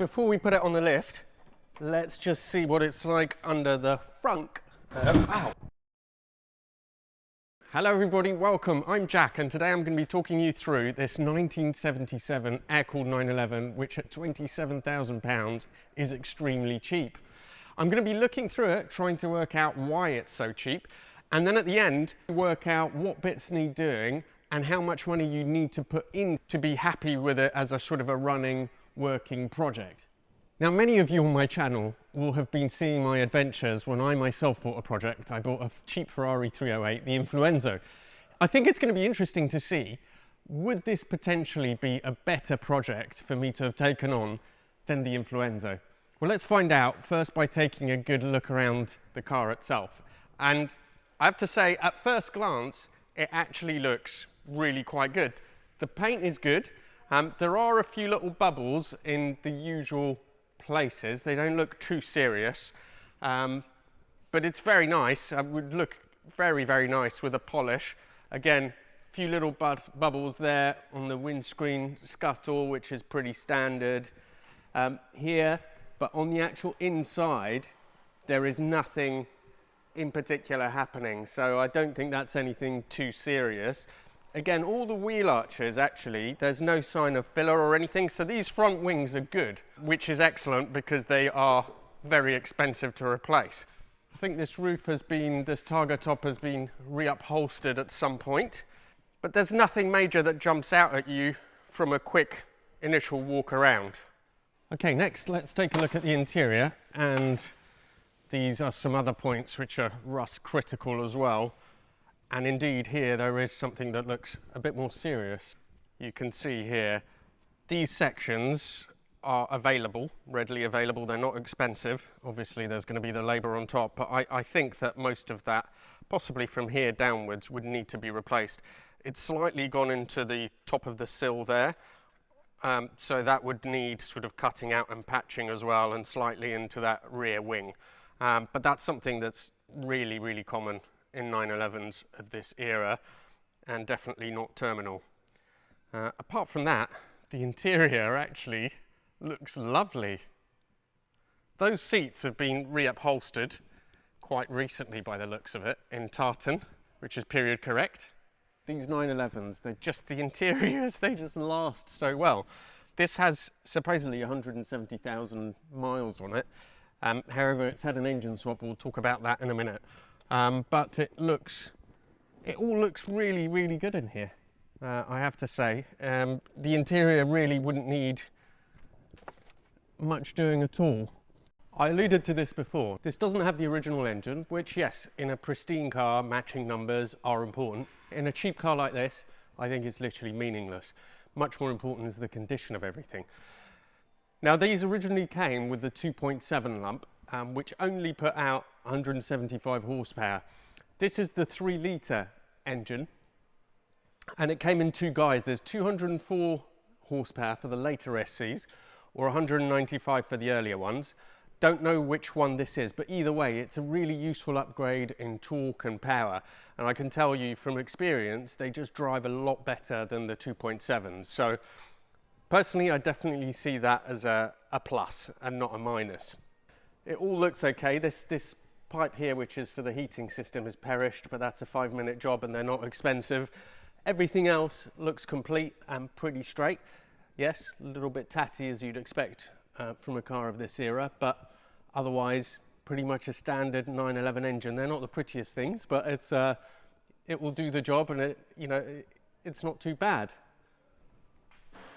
before we put it on the lift, let's just see what it's like under the frunk. Ow. Hello everybody, welcome. I'm Jack, and today I'm going to be talking you through this 1977 air-cooled 911, which at £27,000 is extremely cheap. I'm going to be looking through it, trying to work out why it's so cheap, and then at the end, work out what bits need doing and how much money you need to put in to be happy with it as a sort of a running, working project. Now, many of you on my channel will have been seeing my adventures when I myself bought a project. I bought a cheap Ferrari 308, the Influenzo. I think it's going to be interesting to see, would this potentially be a better project for me to have taken on than the Influenzo? Well, let's find out first by taking a good look around the car itself. And I have to say, at first glance, it actually looks really quite good. The paint is good. There are a few little bubbles in the usual places. They don't look too serious, but it's very nice. It would look very, very nice with a polish. Again, a few little bubbles there on the windscreen scuttle, which is pretty standard here, but on the actual inside, there is nothing in particular happening, so I don't think that's anything too serious. Again, all the wheel arches, actually, there's no sign of filler or anything, so these front wings are good, which is excellent because they are very expensive to replace. I think this roof has been, this targa top has been reupholstered at some point, but there's nothing major that jumps out at you from a quick initial walk around. Okay, next let's take a look at the interior, and these are some other points which are rust critical as well. And indeed here there is something that looks a bit more serious. You can see here, these sections are available, readily available, they're not expensive. Obviously there's going to be the labour on top, but I think that most of that, possibly from here downwards, would need to be replaced. It's slightly gone into the top of the sill there, so that would need sort of cutting out and patching as well, and slightly into that rear wing. But that's something that's really, really common in 911s of this era, and definitely not terminal. Apart from that, the interior actually looks lovely. Those seats have been reupholstered quite recently by the looks of it in tartan, which is period correct. These 911s, they're just the interiors, they just last so well. This has supposedly 170,000 miles on it. However, it's had an engine swap. We'll talk about that in a minute. But it all looks really, really good in here, I have to say. The interior really wouldn't need much doing at all. I alluded to this before. This doesn't have the original engine, which, yes, in a pristine car, matching numbers are important. In a cheap car like this, I think it's literally meaningless. Much more important is the condition of everything. Now, these originally came with the 2.7 lump, which only put out 175 horsepower. This is the 3-litre engine, and it came in two guises, 204 horsepower for the later SCs, or 195 for the earlier ones. Don't know which one this is, but either way, it's a really useful upgrade in torque and power. And I can tell you from experience, they just drive a lot better than the 2.7s. So personally, I definitely see that as a plus and not a minus. It all looks okay. This pipe here, which is for the heating system, is perished, but that's a 5-minute job and they're not expensive. Everything else looks complete and pretty straight. Yes, a little bit tatty as you'd expect from a car of this era, but otherwise pretty much a standard 911 engine. They're not the prettiest things, but it will do the job, and it's not too bad.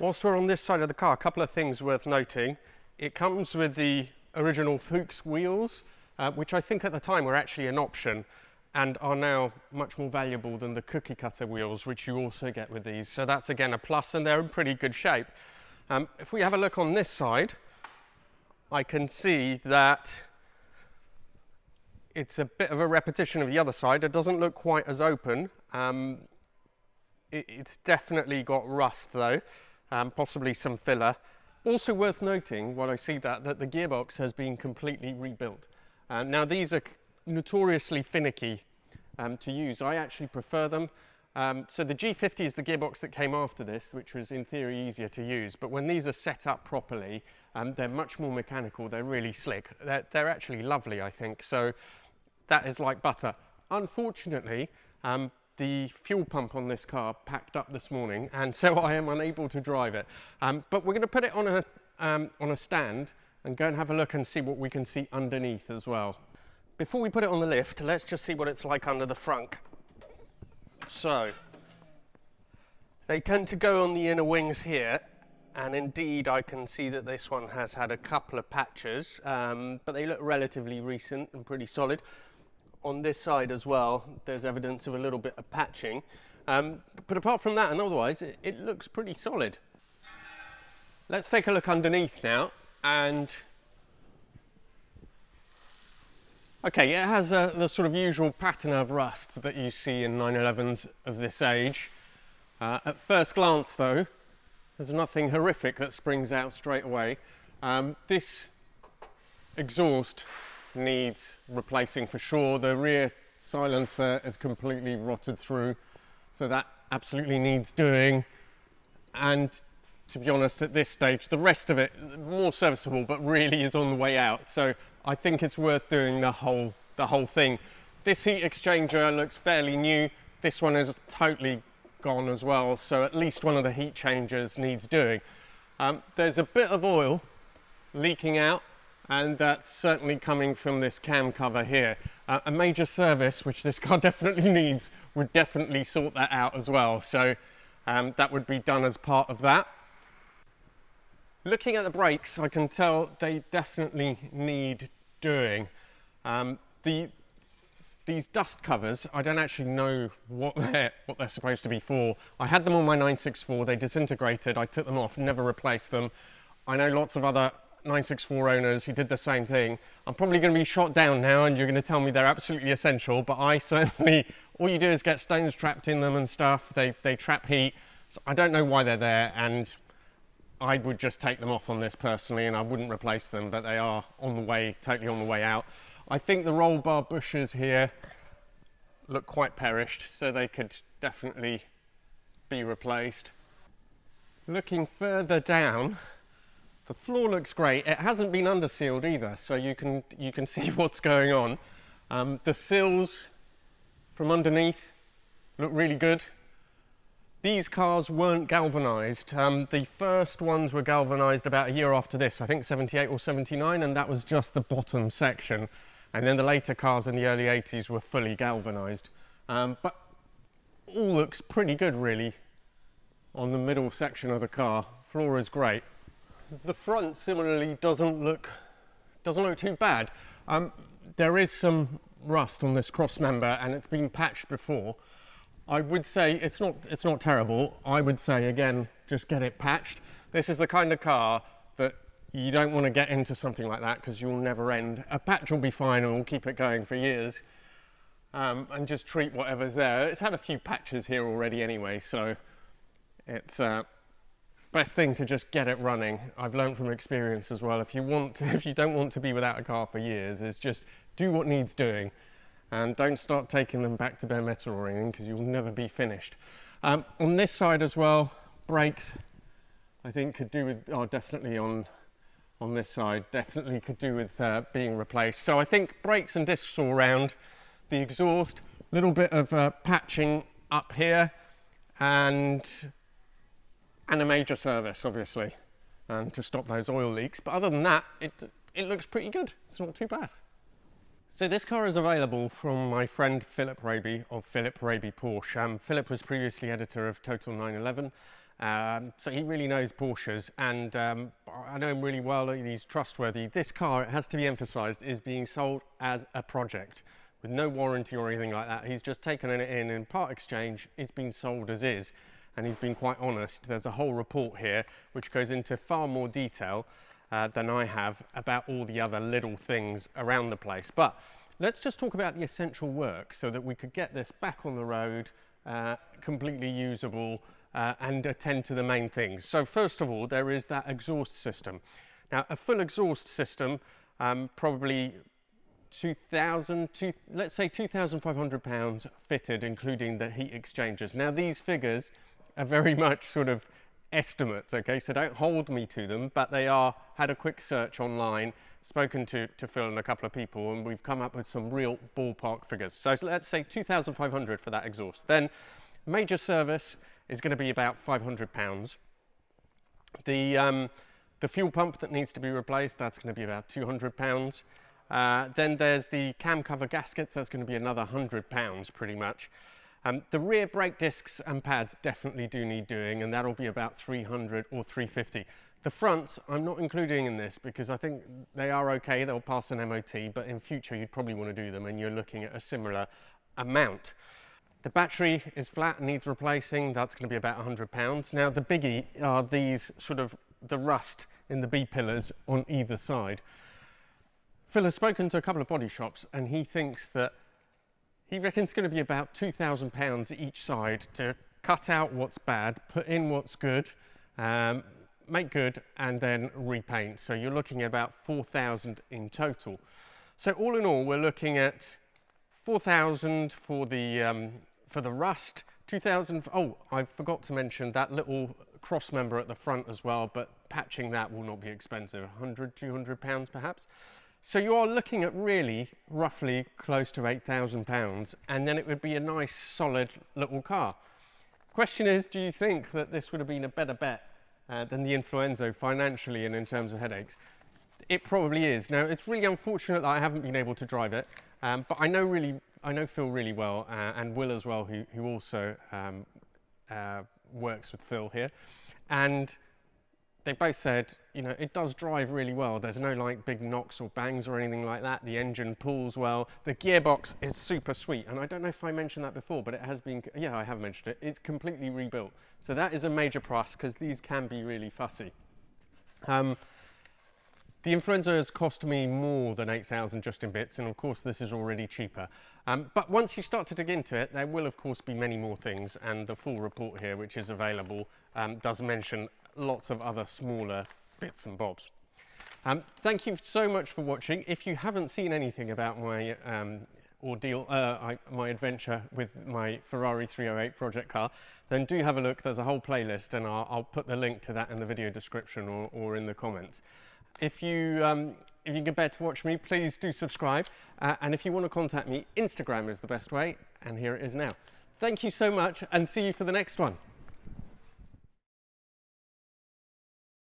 Whilst we're on this side of the car, a couple of things worth noting. It comes with the original Fuchs wheels, which I think at the time were actually an option and are now much more valuable than the cookie cutter wheels, which you also get with these. So that's again a plus, and they're in pretty good shape. If we have a look on this side, I can see that it's a bit of a repetition of the other side. It doesn't look quite as open. It's definitely got rust though, possibly some filler. Also worth noting, while I see that the gearbox has been completely rebuilt. Now these are notoriously finicky to use. I actually prefer them. So the G50 is the gearbox that came after this, which was in theory easier to use. But when these are set up properly, They're much more mechanical, they're really slick. They're actually lovely, I think, so that is like butter. Unfortunately, the fuel pump on this car packed up this morning, and so I am unable to drive it. But we're going to put it on a stand and go and have a look and see what we can see underneath as well. Before we put it on the lift, let's just see what it's like under the frunk. So, they tend to go on the inner wings here, and indeed I can see that this one has had a couple of patches, but they look relatively recent and pretty solid. On this side as well, there's evidence of a little bit of patching, but apart from that and otherwise, it looks pretty solid. Let's take a look underneath now, and okay, it has the sort of usual pattern of rust that you see in 911s of this age. At first glance though, there's nothing horrific that springs out straight away. This exhaust needs replacing for sure. The rear silencer is completely rotted through, so that absolutely needs doing. And to be honest, at this stage, the rest of it, more serviceable, but really is on the way out. So I think it's worth doing the whole thing. This heat exchanger looks fairly new. This one is totally gone as well, so at least one of the heat changers needs doing. There's a bit of oil leaking out, and that's certainly coming from this cam cover here. A major service, which this car definitely needs, would definitely sort that out as well. So that would be done as part of that. Looking at the brakes, I can tell they definitely need doing. These dust covers, I don't actually know what they're supposed to be for. I had them on my 964, they disintegrated, I took them off, never replaced them. I know lots of other 964 owners who did the same thing. I'm probably going to be shot down now and you're going to tell me they're absolutely essential, but I certainly, all you do is get stones trapped in them and stuff. They trap heat. So I don't know why they're there, and I would just take them off on this personally, and I wouldn't replace them, but they are on the way, totally on the way out. I think the roll bar bushes here look quite perished, so they could definitely be replaced. Looking further down, the floor looks great. It hasn't been undersealed either, so you can see what's going on. The sills from underneath look really good. These cars weren't galvanised. The first ones were galvanised about a year after this, I think 78 or 79, and that was just the bottom section. And then the later cars in the early 80s were fully galvanised. But all looks pretty good really on the middle section of the car. Floor is great. The front similarly doesn't look too bad. There is some rust on this cross member, and it's been patched before. I would say it's not terrible. I would say again, just get it patched. This is the kind of car that you don't want to get into something like that because you'll never end. A patch will be fine and we'll keep it going for years, and just treat whatever's there. It's had a few patches here already anyway, so it's best thing to just get it running. I've learned from experience as well. If you don't want to be without a car for years, is just do what needs doing. And don't start taking them back to bare metal or anything, because you'll never be finished. On this side as well, brakes, I think could do with, definitely on this side, definitely could do with being replaced. So I think brakes and discs all round, the exhaust, a little bit of patching up here, and a major service, obviously, to stop those oil leaks. But other than that, it looks pretty good. It's not too bad. So this car is available from my friend Philip Raby of Philip Raby Porsche. Philip was previously editor of Total 911, so he really knows Porsches, and I know him really well, and he's trustworthy. This car, it has to be emphasised, is being sold as a project with no warranty or anything like that. He's just taken it in part exchange. It's been sold as is, and he's been quite honest. There's a whole report here which goes into far more detail than I have about all the other little things around the place. But let's just talk about the essential work so that we could get this back on the road, completely usable, and attend to the main things. So first of all, there is that exhaust system. Now, a full exhaust system, probably let's say £2,500 fitted, including the heat exchangers. Now, these figures are very much sort of estimates, okay? So don't hold me to them, but they are, had a quick search online, spoken to Phil and a couple of people, and we've come up with some real ballpark figures. So let's say 2,500 for that exhaust. Then major service is going to be about £500. The fuel pump that needs to be replaced, that's going to be about £200. Then there's the cam cover gaskets, that's going to be another £100 pretty much. The rear brake discs and pads definitely do need doing, and that'll be about 300 or 350. The fronts I'm not including in this because I think they are okay, they'll pass an MOT, but in future you'd probably want to do them and you're looking at a similar amount. The battery is flat and needs replacing, that's going to be about £100. Now the biggie are these sort of the rust in the B-pillars on either side. Phil has spoken to a couple of body shops and he thinks that he reckons it's going to be about £2,000 each side to cut out what's bad, put in what's good, make good, and then repaint. So you're looking at about 4,000 in total. So all in all, we're looking at 4,000 for the rust, 2,000. Oh, I forgot to mention that little cross member at the front as well, but patching that will not be expensive, £100, £200 perhaps. So you are looking at really roughly close to £8,000, and then it would be a nice solid little car. Question is, do you think that this would have been a better bet than the Influenzo financially and in terms of headaches? It probably is. Now it's really unfortunate that I haven't been able to drive it, but I know Phil really well, and Will as well, who also works with Phil here, and they both said, you know, it does drive really well. There's no like big knocks or bangs or anything like that. The engine pulls well. The gearbox is super sweet. And I don't know if I mentioned that before, but it has been, yeah, I have mentioned it. It's completely rebuilt. So that is a major plus because these can be really fussy. The Influenza has cost me more than 8,000 just in bits, and of course this is already cheaper. But once you start to dig into it, there will of course be many more things, and the full report here, which is available, does mention lots of other smaller bits and bobs. Thank you so much for watching. If you haven't seen anything about my ordeal, my adventure with my Ferrari 308 project car, then do have a look. There's a whole playlist, and I'll put the link to that in the video description or in the comments. If you can bear to watch me, please do subscribe. And if you want to contact me, Instagram is the best way, and here it is now. Thank you so much, and see you for the next one.